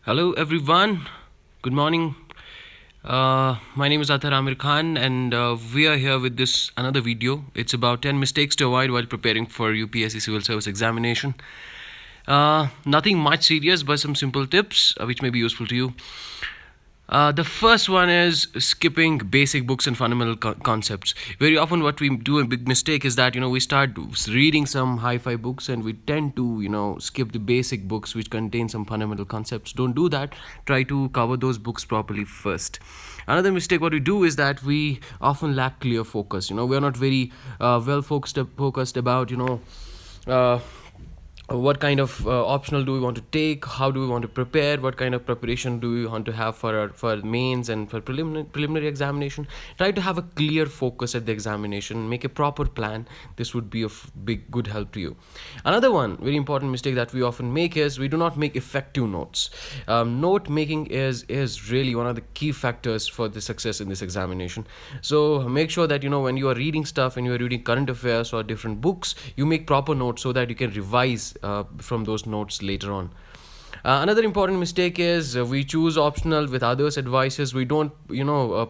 Hello, everyone. Good morning. My name is Athar Aamir Khan, and we are here with this another video. It's about 10 mistakes to avoid while preparing for UPSC Civil Service examination. Nothing much serious, but some simple tips which may be useful to you. The first one is skipping basic books and fundamental concepts. Very often, what we do a big mistake is that we start reading some hi-fi books and we tend to skip the basic books which contain some fundamental concepts. Don't do that. Try to cover those books properly first. Another mistake what we do is that we often lack clear focus. We are not very well focused about Uh, what kind of optional do we want to take, how do we want to prepare, what kind of preparation do we want to have for mains and for preliminary examination. Try to have a clear focus at the examination, make a proper plan. This would be of big good help to you. Another one very important mistake that we often make is we do not make effective notes. Note making is really one of the key factors for the success in this examination. So make sure that when you are reading stuff and you are reading current affairs or different books, you make proper notes so that you can revise from those notes later on. Another important mistake is we choose optional with others' advices. We don't,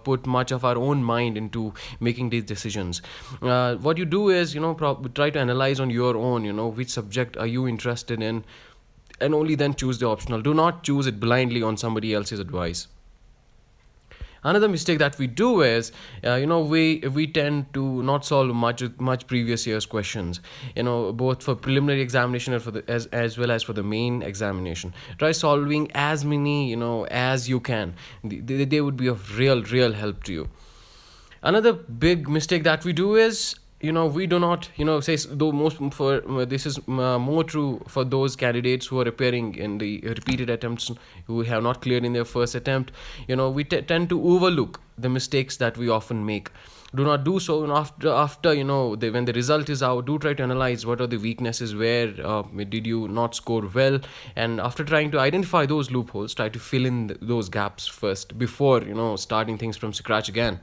put much of our own mind into making these decisions. What you do is, try to analyze on your own, which subject are you interested in, and only then choose the optional. Do not choose it blindly on somebody else's advice. Another mistake that we do is we tend to not solve much previous year's questions, both for preliminary examination and for the as well as for the main examination. Try solving as many as you can. They would be of real help to you. Another big mistake that we do is we do not say though most for this is more true for those candidates who are appearing in the repeated attempts, who have not cleared in their first attempt. We tend to overlook the mistakes that we often make. Do not do so. And after when the result is out, do try to analyze what are the weaknesses, where did you not score well, and after trying to identify those loopholes, try to fill in those gaps first before starting things from scratch again.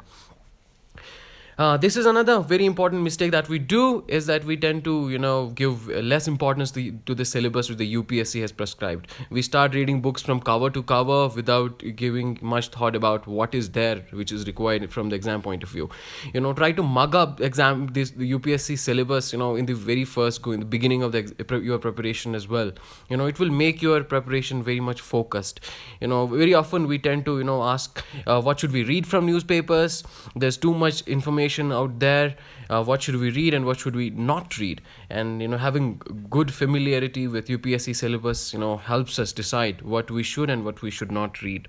This is another very important mistake that we do, is that we tend to give less importance to the syllabus which the UPSC has prescribed. We start reading books from cover to cover without giving much thought about what is there which is required from the exam point of view. Try to mug up the UPSC syllabus in the very first go in the beginning of your preparation as well. It will make your preparation very much focused. Very often we tend to ask what should we read from newspapers. There's too much information out there. What should we read and what should we not read? And having good familiarity with UPSC syllabus helps us decide what we should and what we should not read.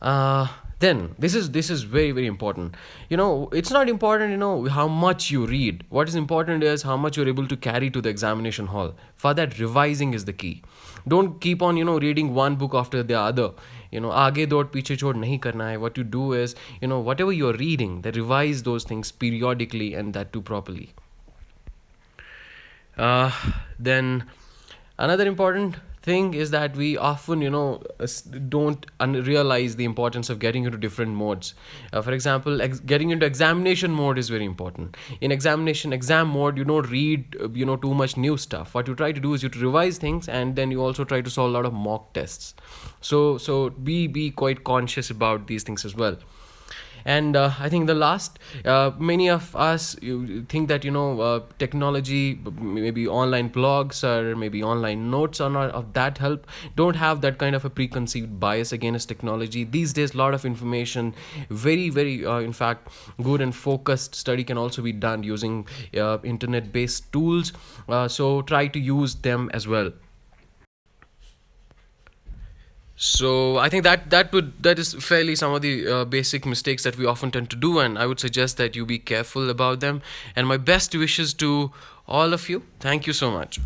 Then this is very important. It's not important how much you read. What is important is how much you're able to carry to the examination hall. For that, revising is the key. Don't keep on reading one book after the other. आगे दौड़ पीछे छोड़ नहीं करना है. What you do is whatever you're reading, they revise those things periodically, and that too properly. Then another important thing is that we often don't realize the importance of getting into different modes. For example, getting into examination mode is very important. In exam mode, you don't read too much new stuff. What you try to do is you revise things, and then you also try to solve a lot of mock tests. So be quite conscious about these things as well. And I think the last, many of us think that technology, maybe online blogs or maybe online notes are not of that help. Don't have that kind of a preconceived bias against technology. These days, a lot of information, very in fact good and focused study can also be done using internet based tools. So try to use them as well. So I think that is fairly some of the basic mistakes that we often tend to do, and I would suggest that you be careful about them. And my best wishes to all of you. Thank you so much.